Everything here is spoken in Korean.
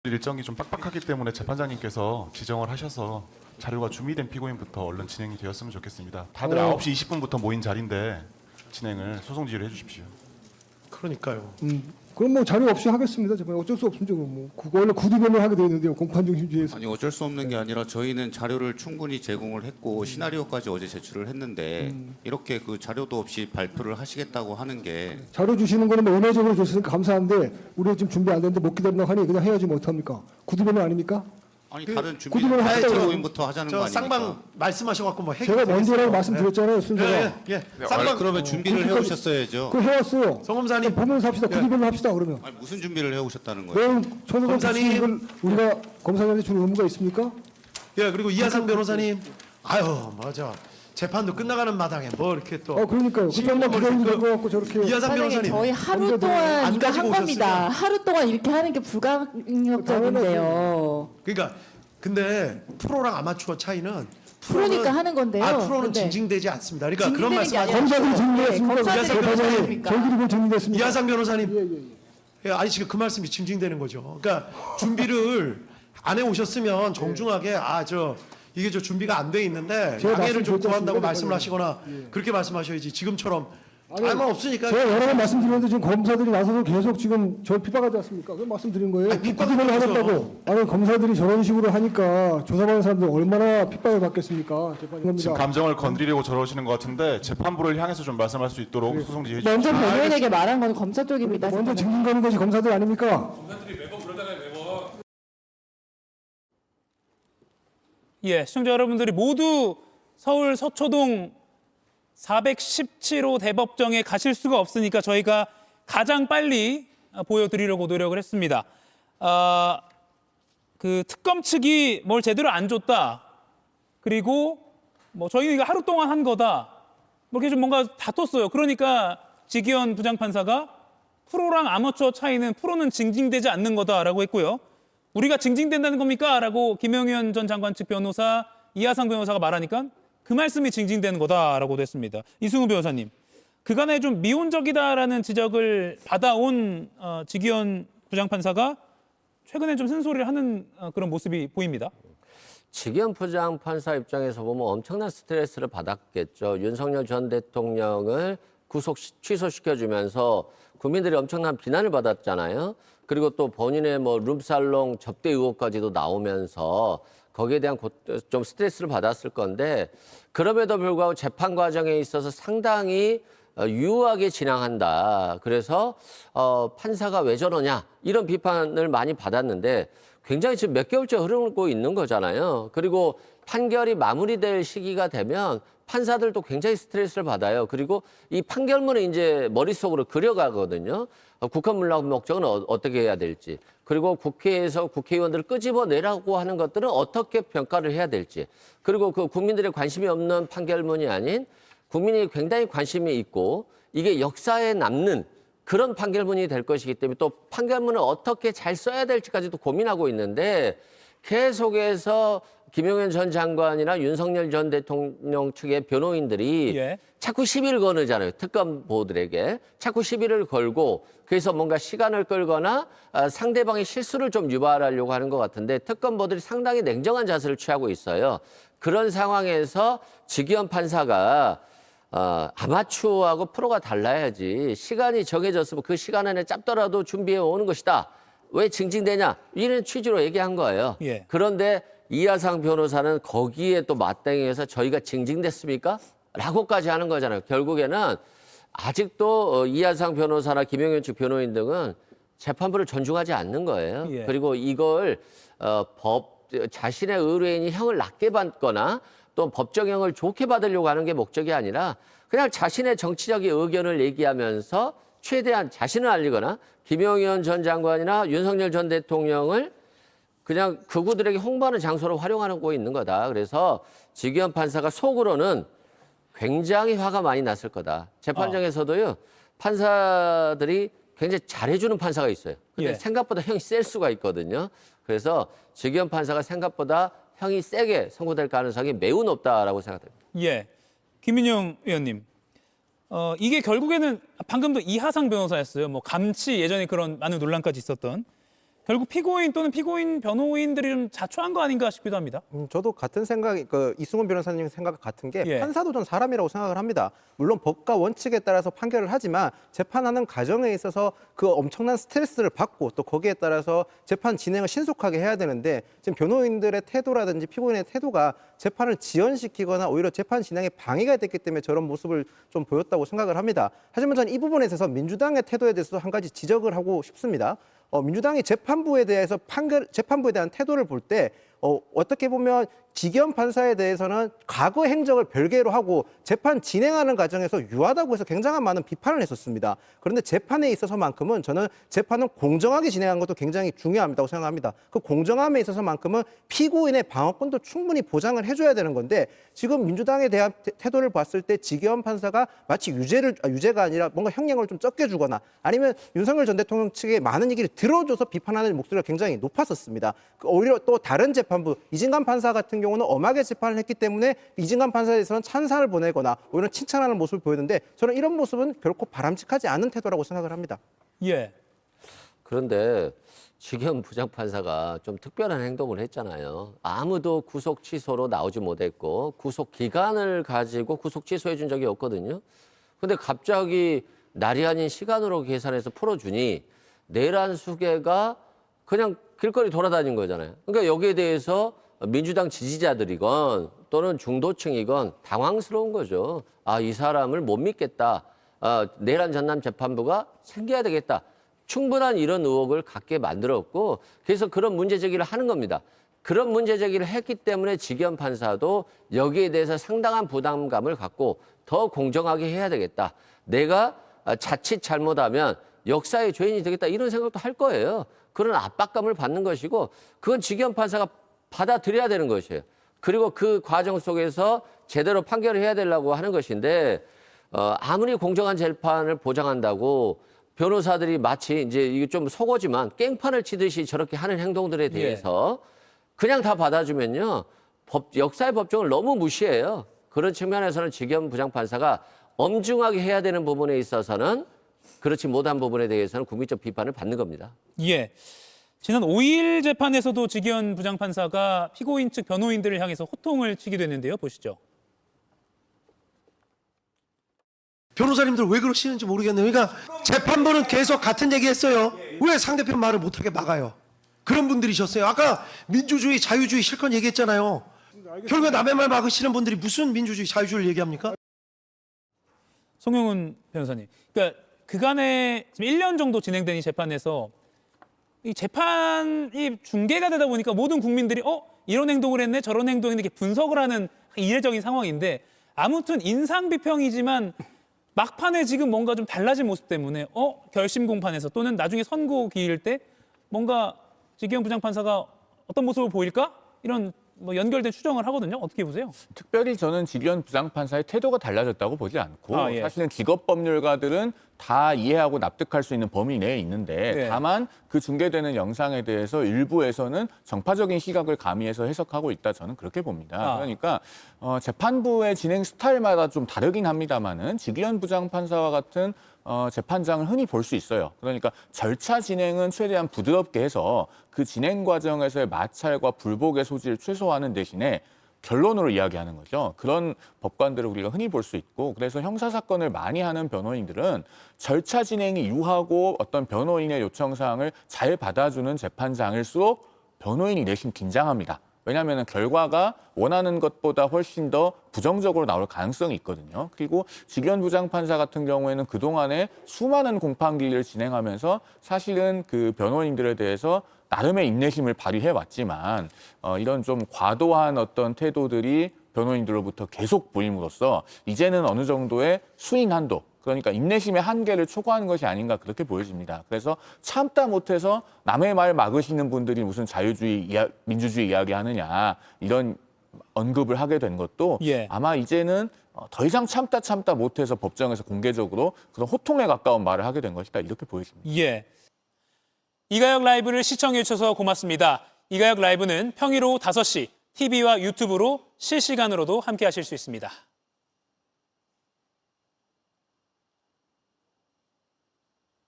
일정이 좀 빡빡하기 때문에 재판장님께서 지정을 하셔서 자료가 준비된 피고인부터 얼른 진행이 되었으면 좋겠습니다. 다들 9시 20분부터 모인 자리인데 진행을 소송 지휘를 해주십시오. 그러니까요. 그럼 뭐 자료 없이 하겠습니다. 제발 어쩔 수 없습니다. 뭐 원래 구두변을 하게 되어 있는데요. 공판 중심주의에서. 아니 어쩔 수 없는 게 아니라 저희는 자료를 충분히 제공을 했고 시나리오까지 어제 제출을 했는데 이렇게 그 자료도 없이 발표를 하시겠다고 하는 게 자료 주시는 거는 뭐 은혜적으로 줬으니까 감사한데 우리 지금 준비 안 됐는데 못 기다린다고 하니 그냥 해야지 뭐 어떡합니까? 구두변은 아닙니까? 아니 그 다른 준비 구두변을 하겠다고 제고인부터 하자는 거 저 아닙니까? 쌍방 말씀하셔갖고 뭐 제가 먼저라고 말씀드렸잖아요. 순서가. 예. 쌍방 그러면 준비를 해오셨어야죠. 그거 해왔어요. 성검사님 보면서 합시다. 구두변을 합시다 그러면. 아니 무슨 준비를 해오셨다는 거예요? 왜 초소가 검사님. 붙이는 걸 우리가 검사장한테 주는 의무가 있습니까? 예 그리고 이하상 변호사님 아유 맞아 재판도 끝나가는 마당에 뭐 이렇게 또 그러니까요. 그 정도 기다리는 거 갖고 저렇게. 이하상 선생님 변호사님 저희 하루 언제든 동안 안 이거 가지고 한 겁니다. 오셨으면. 하루 동안 이렇게 하는 게 불가항력적인데요. 그러니까 근데 프로랑 아마추어 차이는 프로니까 하는 건데요. 프로는 근데 징징대지 않습니다. 그러니까 그런 징징대는 게 말씀하지 아니라 검사들이 증명했습니다. 네, 검사들이 이하상 증명했습니까? 저희들이 뭐 증명했습니다. 이하상 변호사님 예. 아니 지금 그 말씀이 징징대는 거죠. 그러니까 준비를 안 해 오셨으면 정중하게 이게 저 준비가 안 돼 있는데 제가 양해를 좀 말씀드렸지 구한다고 않습니까? 말씀을 하시거나 그렇게 말씀하셔야지 지금처럼 알만 없으니까 제가 여러 번 말씀드렸는데 지금 검사들이 나서서 계속 지금 저를 핍박하지 않습니까? 그 말씀드린 거예요. 아니, 핍박은 구두변을 아니죠. 하겠다고. 아니 검사들이 저런 식으로 하니까 조사받는 사람들 얼마나 핍박을 받겠습니까? 지금 재판입니다. 감정을 건드리려고 저러시는 것 같은데 재판부를 향해서 좀 말씀할 수 있도록 소송 지휘해 주십시오. 먼저 변호인에게 말한 건 검사 쪽입니다. 먼저 증인 가는 것이 검사들 아닙니까? 예, 시청자 여러분들이 모두 서울 서초동 417호 대법정에 가실 수가 없으니까 저희가 가장 빨리 보여드리려고 노력을 했습니다. 그 특검 측이 뭘 제대로 안 줬다. 그리고 뭐 저희가 이거 하루 동안 한 거다. 뭐 이렇게 좀 뭔가 다퉜어요. 그러니까 지기현 부장판사가 프로랑 아마추어 차이는 프로는 징징대지 않는 거다라고 했고요. 우리가 징징댄다는 겁니까? 라고 김영현 전 장관 측 변호사, 이하상 변호사가 말하니까 그 말씀이 징징대는 거다라고도 했습니다. 이승우 변호사님, 그간에 좀 미온적이다라는 지적을 받아온 지기현 부장판사가 최근에 좀 쓴소리를 하는 그런 모습이 보입니다. 지기현 부장판사 입장에서 보면 엄청난 스트레스를 받았겠죠. 윤석열 전 대통령을 취소시켜주면서 국민들이 엄청난 비난을 받았잖아요. 그리고 또 본인의 뭐 룸살롱 접대 의혹까지도 나오면서 거기에 대한 좀 스트레스를 받았을 건데 그럼에도 불구하고 재판 과정에 있어서 상당히 유효하게 진행한다. 그래서 판사가 왜 저러냐 이런 비판을 많이 받았는데 굉장히 지금 몇 개월째 흐르고 있는 거잖아요. 그리고 판결이 마무리될 시기가 되면 판사들도 굉장히 스트레스를 받아요. 그리고 이 판결문을 이제 머릿속으로 그려가거든요. 국헌문란 목적은 어떻게 해야 될지. 그리고 국회에서 국회의원들을 끄집어내라고 하는 것들은 어떻게 평가를 해야 될지. 그리고 그 국민들의 관심이 없는 판결문이 아닌 국민이 굉장히 관심이 있고 이게 역사에 남는 그런 판결문이 될 것이기 때문에 또 판결문을 어떻게 잘 써야 될지까지도 고민하고 있는데 계속해서 김용현 전 장관이나 윤석열 전 대통령 측의 변호인들이 자꾸 시비를 거느잖아요. 특검 보들에게. 자꾸 시비를 걸고 그래서 뭔가 시간을 끌거나 상대방의 실수를 좀 유발하려고 하는 것 같은데 특검 보들이 상당히 냉정한 자세를 취하고 있어요. 그런 상황에서 지기현 판사가 아마추어하고 프로가 달라야지 시간이 정해졌으면 그 시간 안에 짧더라도 준비해 오는 것이다. 왜 징징대냐? 이런 취지로 얘기한 거예요. 예. 그런데 이하상 변호사는 거기에 또 맞대응해서 저희가 징징댔습니까? 라고까지 하는 거잖아요. 결국에는 아직도 이하상 변호사나 김영현 측 변호인 등은 재판부를 존중하지 않는 거예요. 예. 그리고 이걸 자신의 의뢰인이 형을 낮게 받거나 또 법정형을 좋게 받으려고 하는 게 목적이 아니라 그냥 자신의 정치적인 의견을 얘기하면서 최대한 자신을 알리거나 김영현 전 장관이나 윤석열 전 대통령을 그냥 극우들에게 홍보하는 장소로 활용하고 있는 거다. 그래서 지기현 판사가 속으로는 굉장히 화가 많이 났을 거다. 재판장에서도요. 판사들이 굉장히 잘해주는 판사가 있어요. 근데 예. 생각보다 형이 셀 수가 있거든요. 그래서 지기현 판사가 생각보다 형이 세게 선고될 가능성이 매우 높다라고 생각됩니다. 예, 김민영 의원님, 이게 결국에는 방금도 이하상 변호사였어요. 뭐 감치 예전에 그런 많은 논란까지 있었던. 결국 피고인 또는 피고인 변호인들이 좀 자초한 거 아닌가 싶기도 합니다. 저도 같은 생각이 이승훈 변호사님 생각 같은 게 예. 판사도 전 사람이라고 생각을 합니다. 물론 법과 원칙에 따라서 판결을 하지만 재판하는 과정에 있어서 그 엄청난 스트레스를 받고 또 거기에 따라서 재판 진행을 신속하게 해야 되는데 지금 변호인들의 태도라든지 피고인의 태도가 재판을 지연시키거나 오히려 재판 진행에 방해가 됐기 때문에 저런 모습을 좀 보였다고 생각을 합니다. 하지만 저는 이 부분에 있어서 민주당의 태도에 대해서도 한 가지 지적을 하고 싶습니다. 민주당이 재판부에 대해서 재판부에 대한 태도를 볼 때 어떻게 보면 지기현 판사에 대해서는 과거 행적을 별개로 하고 재판 진행하는 과정에서 유하다고 해서 굉장한 많은 비판을 했었습니다. 그런데 재판에 있어서만큼은 저는 재판은 공정하게 진행한 것도 굉장히 중요하다고 생각합니다. 그 공정함에 있어서만큼은 피고인의 방어권도 충분히 보장을 해줘야 되는 건데 지금 민주당에 대한 태도를 봤을 때 지기현 판사가 마치 유죄가 아니라 뭔가 형량을 좀 적게 주거나 아니면 윤석열 전 대통령 측에 많은 얘기를 들어줘서 비판하는 목소리가 굉장히 높았었습니다. 오히려 또 다른 재판부 이진관 판사 같은 경우는 엄하게 재판을 했기 때문에 이진관 판사에 대해서는 찬사를 보내거나 오히려 칭찬하는 모습을 보였는데 저는 이런 모습은 결코 바람직하지 않은 태도라고 생각을 합니다. 예. 그런데 지기현 부장판사가 좀 특별한 행동을 했잖아요. 아무도 구속 취소로 나오지 못했고 구속 기간을 가지고 구속 취소해 준 적이 없거든요. 근데 갑자기 날이 아닌 시간으로 계산해서 풀어주니 내란 수개가 그냥 길거리 돌아다닌 거잖아요. 그러니까 여기에 대해서 민주당 지지자들이건 또는 중도층이건 당황스러운 거죠. 아, 이 사람을 못 믿겠다. 내란 전남 재판부가 생겨야 되겠다. 충분한 이런 의혹을 갖게 만들었고 그래서 그런 문제 제기를 하는 겁니다. 그런 문제 제기를 했기 때문에 지기현 판사도 여기에 대해서 상당한 부담감을 갖고 더 공정하게 해야 되겠다. 내가 자칫 잘못하면 역사의 죄인이 되겠다 이런 생각도 할 거예요. 그런 압박감을 받는 것이고 그건 지기현 판사가 받아들여야 되는 것이에요. 그리고 그 과정 속에서 제대로 판결을 해야 되려고 하는 것인데 아무리 공정한 재판을 보장한다고 변호사들이 마치 이제 이게 좀 속어지만 깽판을 치듯이 저렇게 하는 행동들에 대해서 그냥 다 받아주면요. 역사의 법정을 너무 무시해요. 그런 측면에서는 지기현 부장판사가 엄중하게 해야 되는 부분에 있어서는 그렇지 못한 부분에 대해서는 국민적 비판을 받는 겁니다. 예. 지난 5일 재판에서도 지기현 부장판사가 피고인 측 변호인들을 향해서 호통을 치기도 했는데요. 보시죠. 변호사님들 왜 그러시는지 모르겠네요. 그러니까 재판부는 계속 같은 얘기 했어요. 왜 상대편 말을 못하게 막아요? 그런 분들이셨어요. 아까 민주주의, 자유주의 실컷 얘기했잖아요. 결국에 남의 말 막으시는 분들이 무슨 민주주의, 자유주의를 얘기합니까? 송영훈 변호사님. 그러니까 그간에 지금 1년 정도 진행된 이 재판에서 이 재판이 중계가 되다 보니까 모든 국민들이 이런 행동을 했네 저런 행동을 했네 이렇게 분석을 하는 이례적인 상황인데 아무튼 인상 비평이지만 막판에 지금 뭔가 좀 달라진 모습 때문에 결심 공판에서 또는 나중에 선고 기일 때 뭔가 지기현 부장판사가 어떤 모습을 보일까? 이런 뭐 연결된 추정을 하거든요. 어떻게 보세요? 특별히 저는 지기현 부장판사의 태도가 달라졌다고 보지 않고 예. 사실은 직업법률가들은 다 이해하고 납득할 수 있는 범위 내에 있는데 네. 다만 그 중계되는 영상에 대해서 일부에서는 정파적인 시각을 가미해서 해석하고 있다 저는 그렇게 봅니다. 그러니까 재판부의 진행 스타일마다 좀 다르긴 합니다만은 지기현 부장판사와 같은 재판장을 흔히 볼 수 있어요. 그러니까 절차 진행은 최대한 부드럽게 해서 그 진행 과정에서의 마찰과 불복의 소지를 최소화하는 대신에 결론으로 이야기하는 거죠. 그런 법관들을 우리가 흔히 볼 수 있고 그래서 형사사건을 많이 하는 변호인들은 절차 진행이 유하고 어떤 변호인의 요청사항을 잘 받아주는 재판장일수록 변호인이 내심 긴장합니다. 왜냐하면 결과가 원하는 것보다 훨씬 더 부정적으로 나올 가능성이 있거든요. 그리고 지기현 부장판사 같은 경우에는 그동안에 수많은 공판기일을 진행하면서 사실은 그 변호인들에 대해서 나름의 인내심을 발휘해 왔지만 이런 좀 과도한 어떤 태도들이 변호인들로부터 계속 보임으로써 이제는 어느 정도의 수인 한도, 그러니까 인내심의 한계를 초과하는 것이 아닌가 그렇게 보여집니다. 그래서 참다 못해서 남의 말 막으시는 분들이 무슨 자유주의, 민주주의 이야기하느냐 이런 언급을 하게 된 것도 아마 이제는 더 이상 참다 못해서 법정에서 공개적으로 그런 호통에 가까운 말을 하게 된 것이다 이렇게 보여집니다. 예. 이가혁 라이브를 시청해 주셔서 고맙습니다. 이가혁 라이브는 평일 오후 5시 TV와 유튜브로 실시간으로도 함께 하실 수 있습니다.